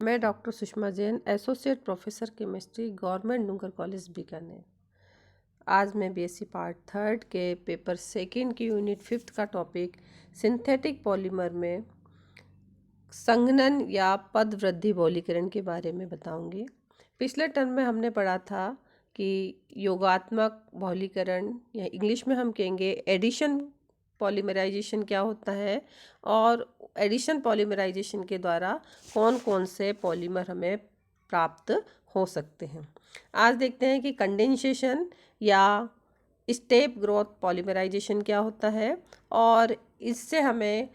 मैं doctor Sushma Jain, associate professor chemistry, government Dungar college Bikaner. आज मैं बीएससी पार्ट थर्ड के पेपर सेकंड की यूनिट फिफ्थ का टॉपिक सिंथेटिक पॉलीमर में संघनन या पद वृद्धि बहुलीकरण के बारे में बताऊंगी। पिछले टर्म में हमने पढ़ा था कि योगात्मक बहुलीकरण या इंग्लिश में हम कहेंगे एडिशन पॉलीमराइजेशन क्या होता है, और एडिशन पॉलीमराइजेशन के द्वारा कौन कौन से पॉलीमर हमें प्राप्त हो सकते हैं। आज देखते हैं कि कंडेंसेशन या स्टेप ग्रोथ पॉलीमराइजेशन क्या होता है और इससे हमें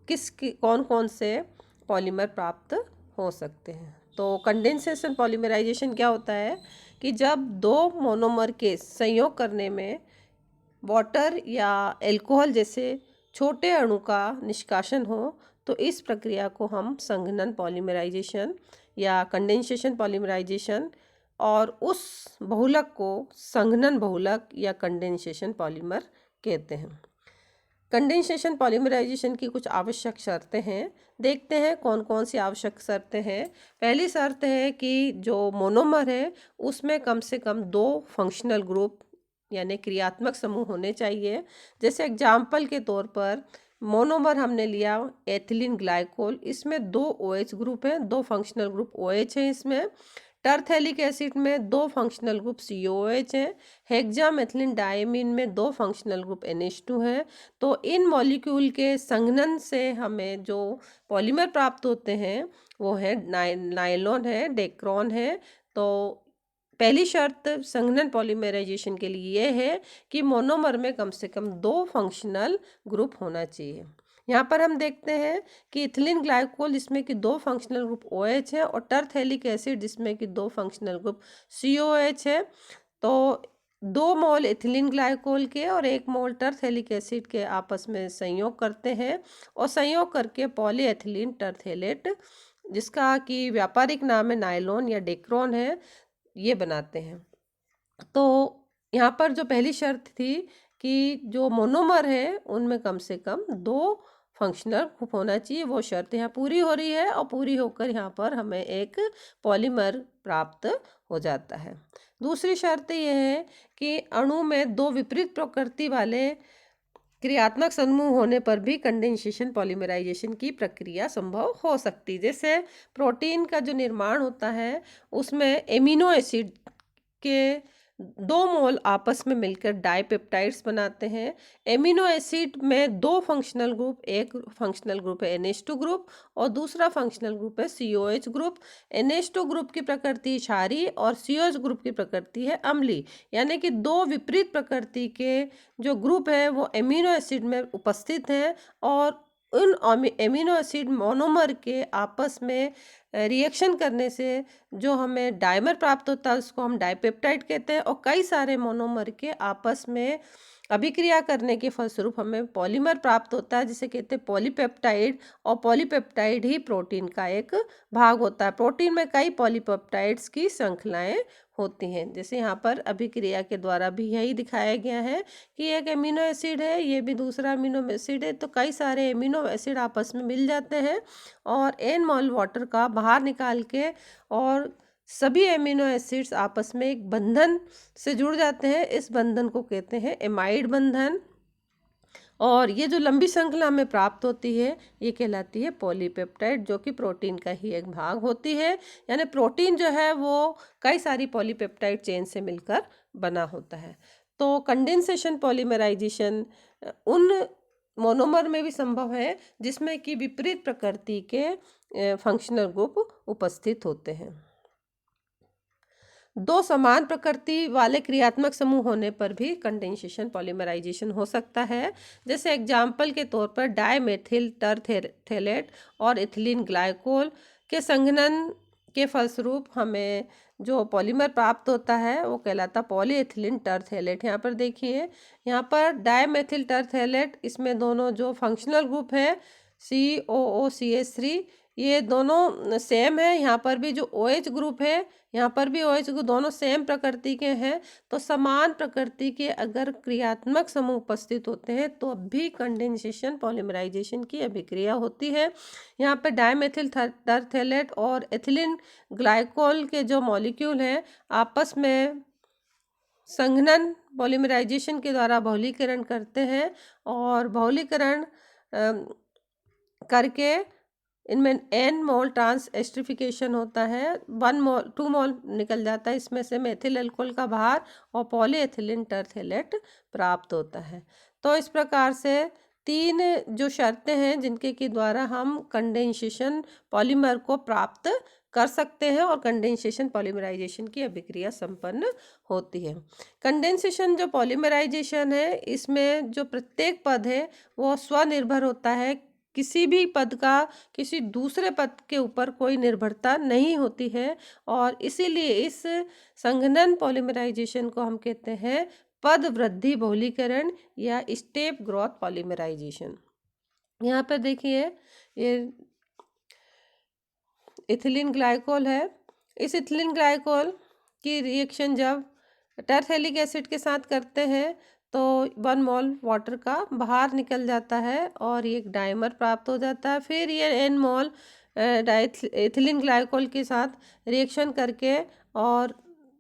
कौन कौन से पॉलीमर प्राप्त हो सकते हैं। तो कंडेंसेशन पॉलीमराइजेशन क्या होता है कि जब दो मोनोमर के संयोग करने में वाटर या अल्कोहल जैसे छोटे अणु का निष्कासन हो, तो इस प्रक्रिया को हम संघनन पॉलीमराइजेशन या कंडेंसेशन पॉलीमराइजेशन, और उस बहुलक को संघनन बहुलक या कंडेंसेशन पॉलीमर कहते हैं। कंडेंसेशन पॉलीमराइजेशन की कुछ आवश्यक शर्तें हैं। देखते हैं कौन कौन सी आवश्यक शर्तें हैं। पहली शर्त है कि जो मोनोमर है उसमें कम से कम दो फंक्शनल ग्रुप यानी क्रियात्मक समूह होने चाहिए। जैसे एग्जाम्पल के तौर पर मोनोमर हमने लिया एथिलीन ग्लाइकोल, इसमें दो OH ग्रुप हैं, दो फंक्शनल ग्रुप OH हैं। इसमें टरथेलिक एसिड में दो फंक्शनल ग्रुप COOH हैं। हेक्सामेथिलीन डायमीन में दो फंक्शनल ग्रुप NH2 हैं। तो इन मॉलिक्यूल के संघनन से हमें जो पॉलीमर प्राप्त होते हैं वो है नायलॉन है, डेक्रोन है। तो पहली शर्त संघनन पॉलीमराइजेशन के लिए ये है कि मोनोमर में कम से कम दो फंक्शनल ग्रुप होना चाहिए। यहाँ पर हम देखते हैं कि इथिलीन ग्लाइकोल जिसमें कि दो फंक्शनल ग्रुप OH है और टरथेलिक एसिड जिसमें कि दो फंक्शनल ग्रुप COH है। तो 2 मोल इथिलीन ग्लाइकोल के और 1 मोल टरथेलिक एसिड के आपस में संयोग करते हैं और संयोग करके पॉलीएथिलीन टरथेलेट, जिसका कि व्यापारिक नाम है नायलॉन या डेक्रोन है, ये बनाते हैं। तो यहाँ पर जो पहली शर्त थी कि जो मोनोमर है उनमें कम से कम दो फंक्शनल ग्रुप होना चाहिए, वो शर्त यहाँ पूरी हो रही है और पूरी होकर यहाँ पर हमें एक पॉलीमर प्राप्त हो जाता है। दूसरी शर्त ये है कि अणु में दो विपरीत प्रकृति वाले क्रियात्मक समूह होने पर भी कंडेंसेशन पॉलीमराइजेशन की प्रक्रिया संभव हो सकती है। जैसे प्रोटीन का जो निर्माण होता है उसमें एमिनो एसिड के दो मोल आपस में मिलकर डाइपेप्टाइड्स बनाते हैं। एमिनो एसिड में दो फंक्शनल ग्रुप, एक फंक्शनल ग्रुप है NH2 ग्रुप और दूसरा फंक्शनल ग्रुप है COH ग्रुप। NH2 ग्रुप की प्रकृति क्षारीय और COH ग्रुप की प्रकृति है अम्लीय, यानी कि दो विपरीत प्रकृति के जो ग्रुप है वो एमिनो एसिड में उपस्थित हैं और उन एमिनो एसिड मोनोमर के आपस में रिएक्शन करने से जो हमें डायमर प्राप्त होता है उसको हम डाइपेप्टाइड कहते हैं, और कई सारे मोनोमर के आपस में अभिक्रिया करने के फलस्वरूप हमें पॉलीमर प्राप्त होता है जिसे कहते हैं पॉलीपेप्टाइड। और पॉलीपेप्टाइड ही प्रोटीन का एक भाग होता है। प्रोटीन में कई पॉलीपेप्टाइड्स की श्रृंखलाएं होती हैं। जैसे यहाँ पर अभिक्रिया के द्वारा भी यही दिखाया गया है कि एक एमिनो एसिड है, ये भी दूसरा अमीनो एसिड है, तो कई सारे एमिनो एसिड आपस में मिल जाते हैं और n मोल वाटर का बाहर निकाल के और सभी एमिनो एसिड्स आपस में एक बंधन से जुड़ जाते हैं। इस बंधन को कहते हैं एमाइड बंधन, और ये जो लंबी श्रृंखला हमें प्राप्त होती है ये कहलाती है पॉलीपेप्टाइड, जो कि प्रोटीन का ही एक भाग होती है। यानी प्रोटीन जो है वो कई सारी पॉलीपेप्टाइड चेन से मिलकर बना होता है। तो कंडेंसेशन पॉलीमराइजेशन उन मोनोमर में भी संभव है जिसमें कि विपरीत प्रकृति के फंक्शनल ग्रुप उपस्थित होते हैं। दो समान प्रकृति वाले क्रियात्मक समूह होने पर भी कंडेंसेशन पॉलीमराइजेशन हो सकता है। जैसे एग्जाम्पल के तौर पर डायमेथिल टरथेलेट और इथिलीन ग्लाइकोल के संघनन के फलस्वरूप हमें जो पॉलीमर प्राप्त होता है वो कहलाता पॉलीएथिलीन टरथेलेट। यहाँ पर देखिए, यहाँ पर डायमेथिल टरथेलेट, इसमें दोनों जो फंक्शनल ग्रुप है COOCH3, ये दोनों सेम है। यहाँ पर भी जो OH ग्रुप है, यहाँ पर भी OH ग्रुप, दोनों सेम प्रकृति के हैं। तो समान प्रकृति के अगर क्रियात्मक समूह उपस्थित होते हैं तो अब भी कंडेंसेशन पॉलीमराइजेशन की अभिक्रिया होती है। यहाँ पे डायमेथिल टरथेलेट और एथिलीन ग्लाइकोल के जो मॉलिक्यूल हैं आपस में संघनन पॉलीमराइजेशन के द्वारा बहुलीकरण करते हैं और बहुलीकरण करके इनमें n मोल ट्रांस एस्टरिफिकेशन होता है, 1 मोल 2 मोल निकल जाता है इसमें से मेथिल अल्कोहल का बाहर और पॉलीएथिलीन टरथेलेट प्राप्त होता है। तो इस प्रकार से 3 जो शर्तें हैं जिनके के द्वारा हम कंडेंसेशन पॉलीमर को प्राप्त कर सकते हैं और कंडेंसेशन पॉलीमराइजेशन की अभिक्रिया संपन्न होती है। कंडेंसेशन जो पॉलीमराइजेशन है इसमें जो प्रत्येक पद है वो स्वनिर्भर होता है, किसी भी पद का किसी दूसरे पद के ऊपर कोई निर्भरता नहीं होती है और इसीलिए इस संघनन पॉलीमराइजेशन को हम कहते हैं पद वृद्धि बहुलीकरण या स्टेप ग्रोथ पॉलीमराइजेशन। यहाँ पर देखिए ये इथिलीन ग्लाइकोल है। इस इथिलीन ग्लाइकोल की रिएक्शन जब टरथेलिक एसिड के साथ करते हैं तो 1 मोल वाटर का बाहर निकल जाता है और ये एक डाइमर प्राप्त हो जाता है। फिर ये n मोल इथिलीन ग्लाइकोल के साथ रिएक्शन करके और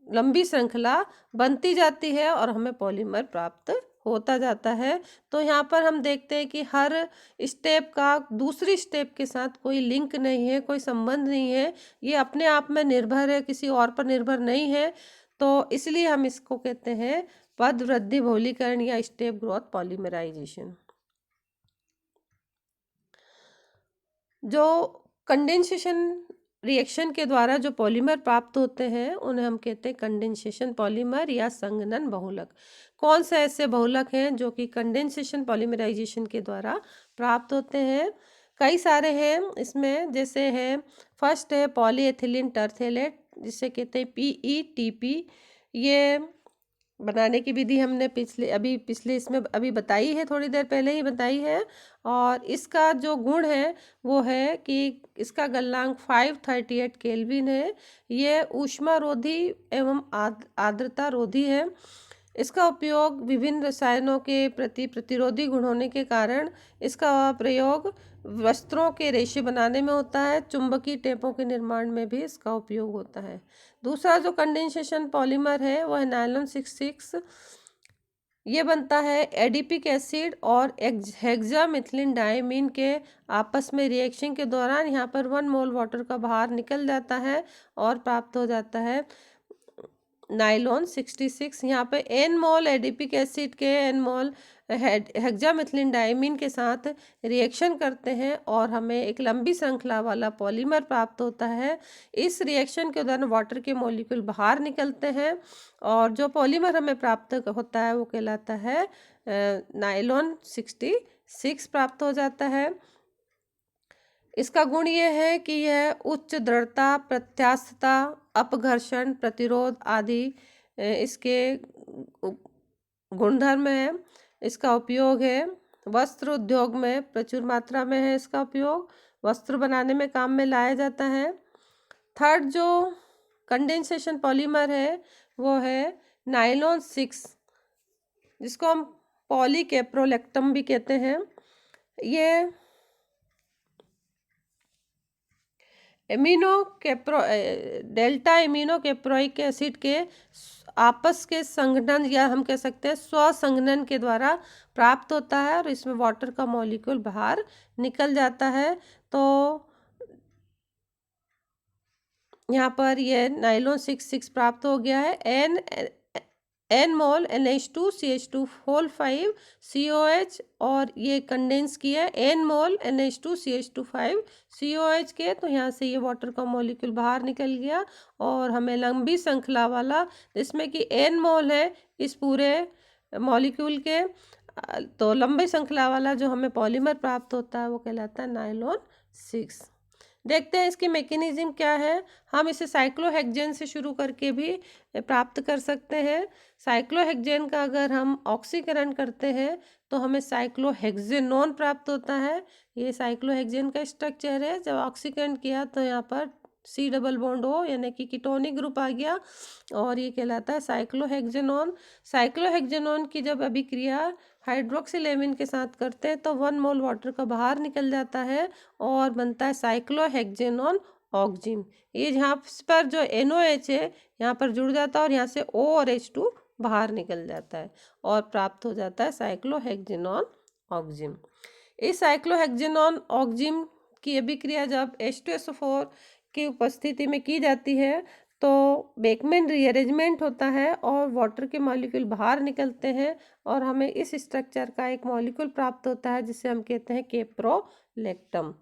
लंबी श्रृंखला बनती जाती है और हमें पॉलीमर प्राप्त होता जाता है। तो यहाँ पर हम देखते हैं कि हर स्टेप का दूसरी स्टेप के साथ कोई लिंक नहीं है, कोई संबंध नहीं है, ये अपने आप में निर्भर है, किसी और पर निर्भर नहीं है। तो इसलिए हम इसको कहते हैं पद वृद्धि बहुलीकरण या स्टेप ग्रोथ पॉलीमराइजेशन। जो कंडेंसेशन रिएक्शन के द्वारा जो पॉलीमर प्राप्त होते हैं उन्हें हम कहते हैं कंडेंसेशन पॉलीमर या संघनन बहुलक। कौन से ऐसे बहुलक हैं जो कि कंडेंसेशन पॉलीमराइजेशन के द्वारा प्राप्त होते हैं? कई सारे हैं इसमें, जैसे है फर्स्ट है पॉलीएथिलीन टरथेलेट जिसे कहते हैं PETP। ये बनाने की विधि हमने पिछले इसमें अभी बताई है, थोड़ी देर पहले ही बताई है। और इसका जो गुण है वो है कि इसका गलनांक 538 केल्विन है। ये ऊष्मारोधी एवं आर्द्रता रोधी है। इसका उपयोग विभिन्न रसायनों के प्रति प्रतिरोधी गुण होने के कारण इसका प्रयोग वस्त्रों के रेशे बनाने में होता है। चुंबकीय टेपों के निर्माण में भी इसका उपयोग होता है। दूसरा जो कंडेंसेशन पॉलीमर है वो है नायलॉन 66। ये बनता है एडिपिक एसिड और हेक्सामिथिलीन डायमीन के आपस में रिएक्शन के दौरान। यहाँ पर 1 मोल वाटर का बाहर निकल जाता है और प्राप्त हो जाता है नायलॉन 66। यहाँ पे n मोल एडिपिक एसिड के n मोल हेक्सामिथिलीन डायमीन के साथ रिएक्शन करते हैं और हमें एक लंबी श्रृंखला वाला पॉलीमर प्राप्त होता है। इस रिएक्शन के दौरान वाटर के मॉलिक्यूल बाहर निकलते हैं और जो पॉलीमर हमें प्राप्त होता है वो कहलाता है नायलॉन 66 प्राप्त हो जाता है। इसका गुण ये है कि यह उच्च दृढ़ता, प्रत्यास्थता, अपघर्षण प्रतिरोध आदि इसके गुणधर्म है। इसका उपयोग है वस्त्र उद्योग में प्रचुर मात्रा में है। इसका उपयोग वस्त्र बनाने में काम में लाया जाता है। थर्ड जो कंडेंसेशन पॉलीमर है वो है नायलॉन 6 जिसको हम पॉलीकेप्रोलैक्टम भी कहते हैं। ये डेल्टा एमिनो कैप्रोइक एसिड के आपस के संघनन या हम कह सकते हैं स्वसंघनन के द्वारा प्राप्त होता है और इसमें वाटर का मॉलिक्यूल बाहर निकल जाता है। तो यहाँ पर ये नायलॉन 66 प्राप्त हो गया है। n मोल NH2CH2 COH और ये कंडेंस किया n मोल NH2CH2 COH के। तो यहाँ से ये वाटर का मॉलिक्यूल बाहर निकल गया और हमें लंबी श्रृंखला वाला, जिसमें कि n मोल है इस पूरे मॉलिक्यूल के, तो लंबी श्रृंखला वाला जो हमें पॉलीमर प्राप्त होता है वो कहलाता है नायलॉन 6। देखते हैं इसकी मैकेनिज्म क्या है। हम इसे साइक्लोहेक्सेन से शुरू करके भी प्राप्त कर सकते हैं। साइक्लोहेक्सेन का अगर हम ऑक्सीकरण करते हैं तो हमें साइक्लोहेक्सेनोन प्राप्त होता है। ये साइक्लोहेक्सेन का स्ट्रक्चर है। जब ऑक्सीकरण किया तो यहाँ पर C डबल बॉन्ड O यानी कि कीटोनिक ग्रुप आ गया और ये कहलाता है साइक्लोहेक्सेनोन। साइक्लोहेक्सेनोन की जब अभिक्रिया हाइड्रोक्सिलेमिन के साथ करते हैं तो 1 मोल वाटर का बाहर निकल जाता है और बनता है साइक्लोहेक्सेनोन ऑक्जिन। ये यहाँ पर जो NOH है यहाँ पर जुड़ जाता है और यहाँ से O और H2 बाहर निकल जाता है और प्राप्त हो जाता है साइक्लोहेक्सेनोन ऑक्जिन। इस साइक्लोहेक्सेनोन ऑक्जिन की अभिक्रिया जब H2SO4 की उपस्थिति में की जाती है तो बेकमैन रीअरेंजमेंट होता है और वाटर के मॉलिक्यूल बाहर निकलते हैं और हमें इस स्ट्रक्चर का एक मॉलिक्यूल प्राप्त होता है जिसे हम कहते हैं कैप्रोलेक्टम।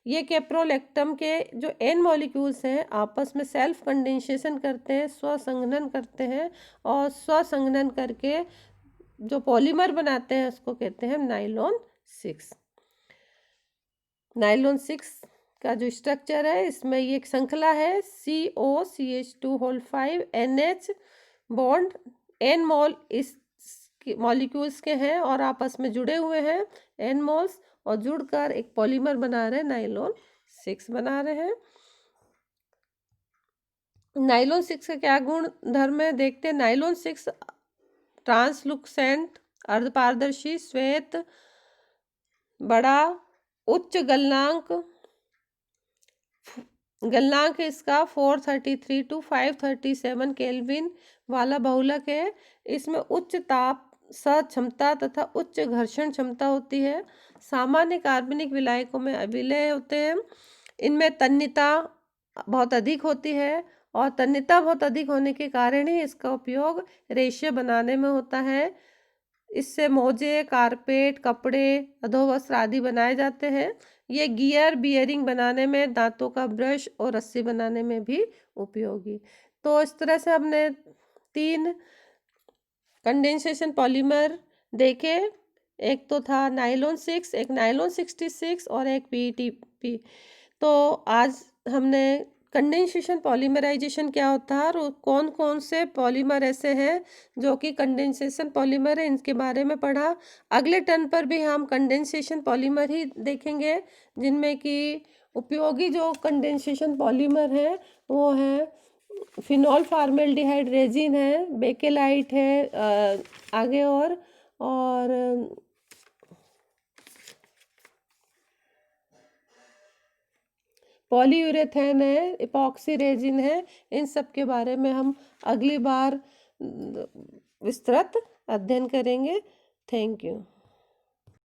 ये कैप्रोलेक्टम के जो N मॉलिक्यूल्स हैं आपस में सेल्फ कंडेंसेशन करते हैं, स्वसंघनन करते हैं और स्वसंघनन करके जो पॉलीमर बनाते हैं उसको कहते हैं नाइलॉन 6। नाइलॉन 6 का जो स्ट्रक्चर है इसमें ये एक श्रृंखला है COCH2 NH बॉन्ड N मोल इस मॉलिक्यूल्स के हैं और आपस में जुड़े हुए हैं N मोल्स और जुड़कर एक पॉलीमर बना रहे हैं नाइलॉन 6 बना रहे हैं। नाइलॉन 6 का क्या गुण धर्म है देखते हैं। नाइलॉन 6 ट्रांसलुसेंट, अर्धपारदर्शी, श्वेत, बड़ा, उच्च गलनांक इसका 433 to 537 केल्विन वाला बहुलक है। इसमें उच्च ताप सहक्षमता तथा उच्च घर्षण क्षमता होती है। सामान्य कार्बनिक विलायकों में अविलय होते हैं। इनमें तन्यता बहुत अधिक होती है और तन्यता बहुत अधिक होने के कारण ही इसका उपयोग रेशे बनाने में होता है। इससे मोजे, कारपेट, कपड़े, अधोवस्त्र आदि बनाए जाते हैं। ये गियर बियरिंग बनाने में, दांतों का ब्रश और रस्सी बनाने में भी उपयोगी। तो इस तरह से हमने 3 कंडेंसेशन पॉलीमर देखे। एक तो था नाइलॉन 6, एक नाइलॉन 66 और एक PETP। तो आज हमने कंडेंसेशन पॉलीमराइजेशन क्या होता है और कौन कौन से पॉलीमर ऐसे हैं जो कि कंडेंसेशन पॉलीमर है इनके बारे में पढ़ा। अगले टर्न पर भी हम कंडेंसेशन पॉलीमर ही देखेंगे जिनमें कि उपयोगी जो कंडेंसेशन पॉलीमर है वो है फिनॉल फॉर्मेल्डिहाइड रेजिन है, बेकेलाइट है, आगे और पॉलीयूरेथेन है, इपॉक्सी रेजिन है। इन सब के बारे में हम अगली बार विस्तृत अध्ययन करेंगे। Thank you.